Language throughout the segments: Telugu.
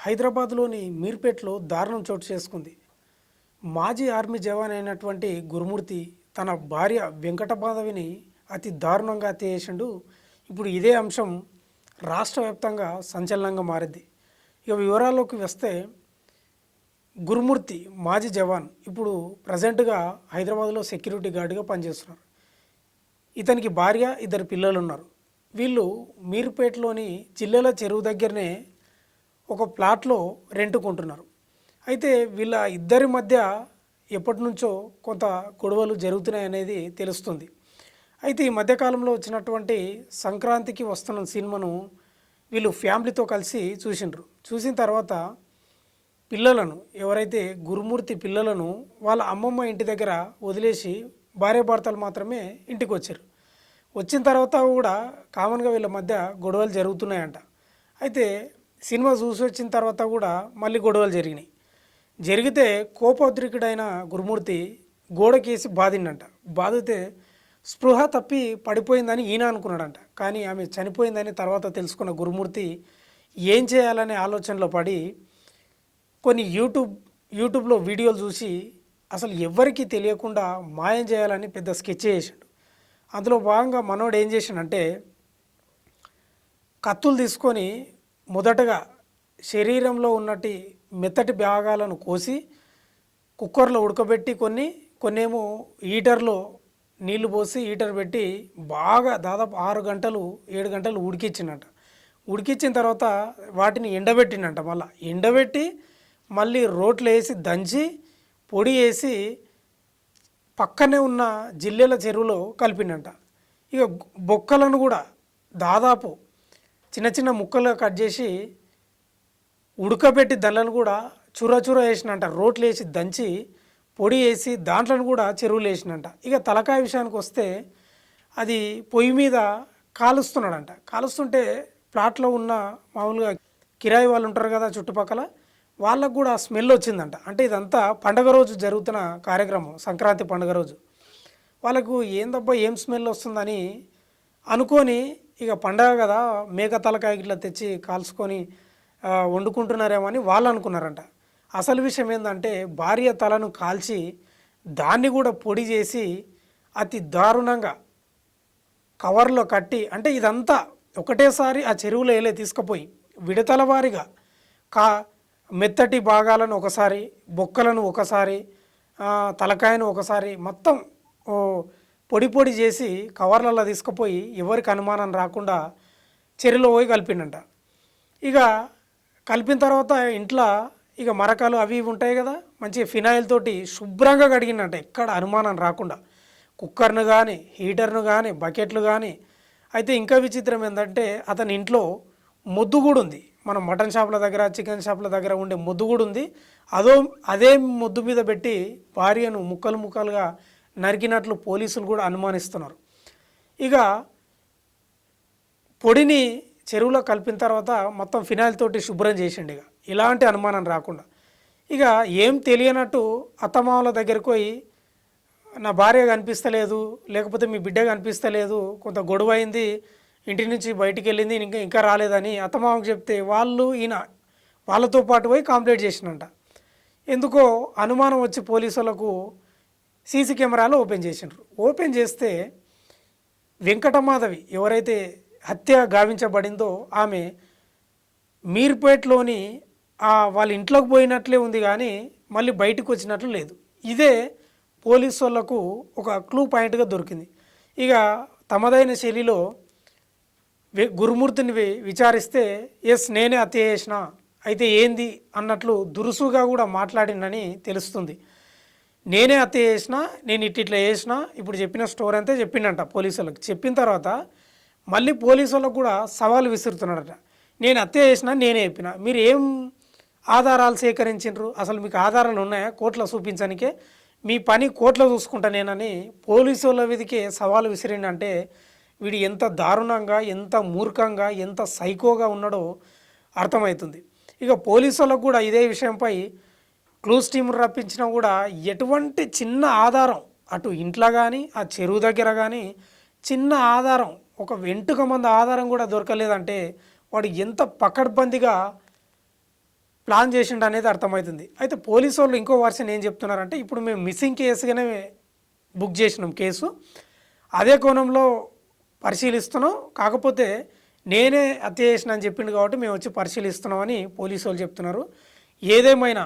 హైదరాబాద్లోని మీర్పేట్లో దారుణం చోటు చేసుకుంది. మాజీ ఆర్మీ జవాన్ అయినటువంటి గురుమూర్తి తన భార్య వెంకటమాధవిని అతి దారుణంగా హత్య చేసిండు. ఇప్పుడు ఇదే అంశం రాష్ట్ర వ్యాప్తంగా సంచలనంగా మారింది. ఇక వివరాల్లోకి వస్తే గురుమూర్తి మాజీ జవాన్ ఇప్పుడు ప్రజెంట్గా హైదరాబాద్లో సెక్యూరిటీ గార్డుగా పనిచేస్తున్నారు. ఇతనికి భార్య, ఇద్దరు పిల్లలు ఉన్నారు. వీళ్ళు మీర్పేట్లోని జిల్లెల చెరువు దగ్గరనే ఒక ప్లాట్లో రెంటుకుంటున్నారు. అయితే వీళ్ళ ఇద్దరి మధ్య ఎప్పటి నుంచో కొంత గొడవలు జరుగుతున్నాయి అనేది తెలుస్తుంది. అయితే ఈ మధ్యకాలంలో వచ్చినటువంటి సంక్రాంతికి వస్తున్న సినిమాను వీళ్ళు ఫ్యామిలీతో కలిసి చూసిండ్రు. చూసిన తర్వాత పిల్లలను, ఎవరైతే గురుమూర్తి పిల్లలను వాళ్ళ అమ్మమ్మ ఇంటి దగ్గర వదిలేసి భార్యాభర్తలు మాత్రమే ఇంటికి వచ్చారు. వచ్చిన తర్వాత కూడా కామన్గా వీళ్ళ మధ్య గొడవలు జరుగుతున్నాయంట. అయితే సినిమా చూసి వచ్చిన తర్వాత కూడా మళ్ళీ గొడవలు జరిగినాయి. జరిగితే కోపోద్రికుడైన గురుమూర్తి గోడకేసి బాధిండంట. బాధితే స్పృహ తప్పి పడిపోయిందని ఈయన అనుకున్నాడంట. కానీ ఆమె చనిపోయిందని తర్వాత తెలుసుకున్న గురుమూర్తి ఏం చేయాలనే ఆలోచనలో పడి కొన్ని యూట్యూబ్లో వీడియోలు చూసి అసలు ఎవ్వరికీ తెలియకుండా మాయం చేయాలని పెద్ద స్కెచ్ చేసాడు. అందులో భాగంగా మనోడు ఏం చేసాడంటే కత్తులు తీసుకొని మొదటగా శరీరంలో ఉన్నటి మెత్తటి భాగాలను కోసి కుక్కర్లో ఉడకబెట్టి కొన్నేమో హీటర్లో నీళ్లు పోసి హీటర్ పెట్టి బాగా దాదాపు 6 గంటలు 7 గంటలు ఉడికించిందంట. ఉడికించిన తర్వాత వాటిని ఎండబెట్టిండంట. ఎండబెట్టి మళ్ళీ రోట్లో వేసి దంచి పొడి వేసి పక్కనే ఉన్న జిల్లెల చెరువులో కలిపిండంట. ఇక బొక్కలను కూడా దాదాపు చిన్న చిన్న ముక్కలుగా కట్ చేసి ఉడకబెట్టి దానిలను కూడా చుర వేసినంట. రోట్లు వేసి దంచి పొడి వేసి దాంట్లో కూడా చెరువులు వేసినంట. ఇక తలకాయ విషయానికి వస్తే అది పొయ్యి మీద కాలుస్తున్నాడంట. కాలుస్తుంటే ప్లాట్లో ఉన్న మామూలుగా కిరాయి వాళ్ళు ఉంటారు కదా చుట్టుపక్కల, వాళ్ళకు కూడా స్మెల్ వచ్చిందంట. అంటే ఇదంతా పండగ రోజు జరుగుతున్న కార్యక్రమం, సంక్రాంతి పండుగ రోజు. వాళ్ళకు ఏందబ్బా ఏం స్మెల్ వస్తుందని అనుకొని ఇక పండగ కదా మేక తలకాయ ఇట్లా తెచ్చి కాల్చుకొని వండుకుంటున్నారేమో అని వాళ్ళు అనుకున్నారంట. అసలు విషయం ఏంటంటే భార్య తలను కాల్చి దాన్ని కూడా పొడి చేసి అతి దారుణంగా కవర్లో కట్టి, అంటే ఇదంతా ఒకటేసారి ఆ చెరువులో వేలే తీసుకుపోయి విడతల వారిగా మెత్తటి భాగాలను ఒకసారి, బొక్కలను ఒకసారి, తలకాయను ఒకసారి మొత్తం పొడి చేసి కవర్లలో తీసుకుపోయి ఎవరికి అనుమానం రాకుండా చెరువులో పోయి కలిపిండంట. ఇక కలిపిన తర్వాత ఇంట్లో ఇక మరకలు అవి ఉంటాయి కదా, మంచిగా ఫినాయిల్ తోటి శుభ్రంగా కడిగిందంట, ఎక్కడ అనుమానం రాకుండా. కుక్కర్ను కానీ, హీటర్ను కానీ, బకెట్లు కానీ. అయితే ఇంకా విచిత్రం ఏంటంటే అతని ఇంట్లో మొద్దు కూడా ఉంది. మనం మటన్ షాపుల దగ్గర, చికెన్ షాపుల దగ్గర ఉండే మొద్దు కూడా ఉంది. అదే మొద్దు మీద పెట్టి భార్యను ముక్కలుగా నరికినట్లు పోలీసులు కూడా అనుమానిస్తున్నారు. ఇక పొడిని చెరువులో కలిపిన తర్వాత మొత్తం ఫినాయిల్ తోటి శుభ్రం చేసిండు. ఇక ఇలాంటి అనుమానం రాకుండా ఇక ఏం తెలియనట్టు అత్తమామల దగ్గరికి పోయి నా భార్య కనిపిస్తలేదు, లేకపోతే మీ బిడ్డ కనిపిస్తలేదు, కొంత గొడవ అయింది, ఇంటి నుంచి బయటికి వెళ్ళింది, ఇంకా రాలేదని అత్తమామకు చెప్తే వాళ్ళతో పాటు పోయి కంప్లైంట్ చేసినంట. ఎందుకో అనుమానం వచ్చి పోలీసులకు సీసీ కెమెరాలు ఓపెన్ చేసినారు. ఓపెన్ చేస్తే వెంకటమాధవి ఎవరైతే హత్య గావించబడిందో ఆమె మీర్పేట్లోని వాళ్ళ ఇంట్లోకి పోయినట్లే ఉంది, కానీ మళ్ళీ బయటకు వచ్చినట్లు లేదు. ఇదే పోలీసు వాళ్ళకు ఒక క్లూ పాయింట్గా దొరికింది. ఇక తమదైన శైలిలో గురుమూర్తిని విచారిస్తే ఎస్ నేనే హత్య చేసిన, అయితే ఏంది అన్నట్లు దురుసుగా కూడా మాట్లాడిందని తెలుస్తుంది. నేనే హత్య చేసిన, నేను ఇట్లా చేసిన, ఇప్పుడు చెప్పిన స్టోరీ అంతే చెప్పిండంట పోలీసులకు. చెప్పిన తర్వాత మళ్ళీ పోలీసు వాళ్ళకు కూడా సవాలు విసురుతున్నాడట. నేను హత్య చేసిన, నేనే చెప్పిన, మీరు ఏం ఆధారాలు సేకరించిండ్రు, అసలు మీకు ఆధారాలు ఉన్నాయా కోర్టులో చూపించడానికే, మీ పని కోర్టులో చూసుకుంటా నేనని పోలీసు వాళ్ళ మీదకే సవాలు విసిరిండంటే వీడు ఎంత దారుణంగా, ఎంత మూర్ఖంగా, ఎంత సైకోగా ఉన్నాడో అర్థమవుతుంది. ఇక పోలీసు వాళ్ళకు కూడా ఇదే విషయంపై క్లూస్ టీమ్ రప్పించినా కూడా ఎటువంటి చిన్న ఆధారం, అటు ఇంట్లో కానీ ఆ చెరువు దగ్గర కానీ చిన్న ఆధారం, ఒక వెంటుక మంది ఆధారం కూడా దొరకలేదంటే వాడు ఎంత పకడ్బందీగా ప్లాన్ చేసిండు అనేది అర్థమవుతుంది. అయితే పోలీసు వాళ్ళు ఇంకో వర్షన్ ఏం చెప్తున్నారంటే, ఇప్పుడు మేము మిస్సింగ్ కేసుగానే బుక్ చేసినాం కేసు, అదే కోణంలో పరిశీలిస్తున్నాం, కాకపోతే నేనే హత్య చేసిన అని చెప్పిండు కాబట్టి మేము వచ్చి పరిశీలిస్తున్నామని పోలీసు వాళ్ళు చెప్తున్నారు. ఏదేమైనా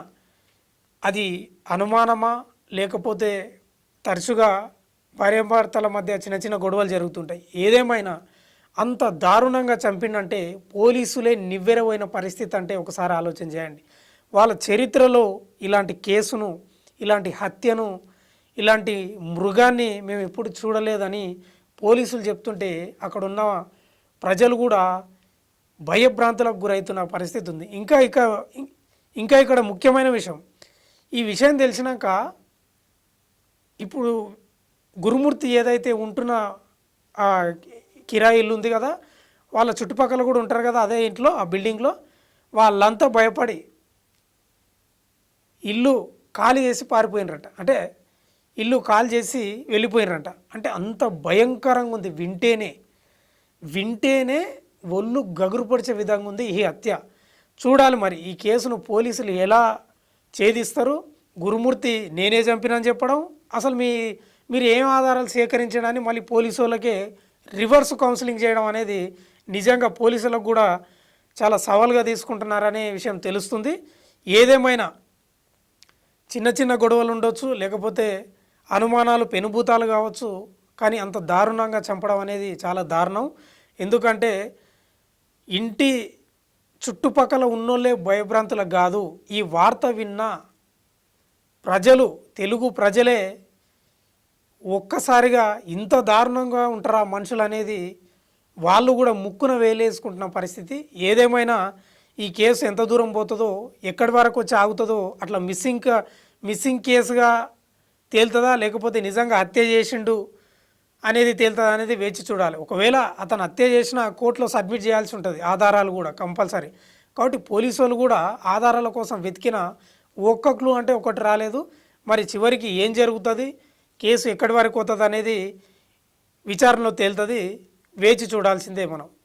అది అనుమానమా లేకపోతే తరచుగా భార్యాభర్తల మధ్య చిన్న చిన్న గొడవలు జరుగుతుంటాయి, ఏదేమైనా అంత దారుణంగా చంపిండంటే పోలీసులే నివ్వెరపోయిన పరిస్థితి అంటే ఒకసారి ఆలోచన చేయండి. వాళ్ళ చరిత్రలో ఇలాంటి కేసును, ఇలాంటి హత్యను, ఇలాంటి మృగాన్ని మేము ఎప్పుడు చూడలేదని పోలీసులు చెప్తుంటే అక్కడున్న ప్రజలు కూడా భయభ్రాంతులకు గురవుతున్న పరిస్థితి ఉంది. ఇంకా ఇక్కడ ముఖ్యమైన విషయం, ఈ విషయం తెలిసినాక ఇప్పుడు గురుమూర్తి ఏదైతే ఉంటున్న కిరాయి ఇల్లు ఉంది కదా, వాళ్ళ చుట్టుపక్కల కూడా ఉంటారు కదా అదే ఇంట్లో, ఆ బిల్డింగ్లో, వాళ్ళంతా భయపడి ఇల్లు ఖాళీ చేసి పారిపోయినరట. అంటే ఇల్లు ఖాళీ చేసి వెళ్ళిపోయినరట. అంటే అంత భయంకరంగా ఉంది. వింటేనే ఒళ్ళు గగురుపరిచే విధంగా ఉంది ఈ హత్య. చూడాలి మరి ఈ కేసును పోలీసులు ఎలా ఛేదిస్తారు. గురుమూర్తి నేనే చంపినని చెప్పడం, అసలు మీరు ఏం ఆధారాలు సేకరించడాన్ని మళ్ళీ పోలీసు వాళ్ళకే రివర్స్ కౌన్సిలింగ్ చేయడం అనేది నిజంగా పోలీసులకు కూడా చాలా సవాల్గా తీసుకుంటున్నారనే విషయం తెలుస్తుంది. ఏదేమైనా చిన్న చిన్న గొడవలు ఉండొచ్చు, లేకపోతే అనుమానాలు పెనుభూతాలు కావచ్చు, కానీ అంత దారుణంగా చంపడం అనేది చాలా దారుణం. ఎందుకంటే ఇంటి చుట్టుపక్కల ఉన్నోళ్ళే భయభ్రాంతులకు కాదు, ఈ వార్త విన్న ప్రజలు, తెలుగు ప్రజలే ఒక్కసారిగా ఇంత దారుణంగా ఉంటారా మనుషులు అనేది వాళ్ళు కూడా ముక్కున వేలేసుకుంటున్న పరిస్థితి. ఏదేమైనా ఈ కేసు ఎంత దూరం పోతుందో, ఎక్కడి వరకు వచ్చి ఆగుతుందో, అట్లా మిస్సింగ్ కేసుగా తేలుతుందా లేకపోతే నిజంగా హత్య చేసిండు అనేది తేలుతుందా అనేది వేచి చూడాలి. ఒకవేళ అతను హత్య చేసిన కోర్టులో సబ్మిట్ చేయాల్సి ఉంటుంది, ఆధారాలు కూడా కంపల్సరీ. కాబట్టి పోలీసు వాళ్ళు కూడా ఆధారాల కోసం వెతికిన ఒక్క క్లూ అంటే ఒకటి రాలేదు. మరి చివరికి ఏం జరుగుతుంది, కేసు ఎక్కడి వరకు పోతుంది అనేది విచారణలో తేలుతుంది. వేచి చూడాల్సిందే మనం.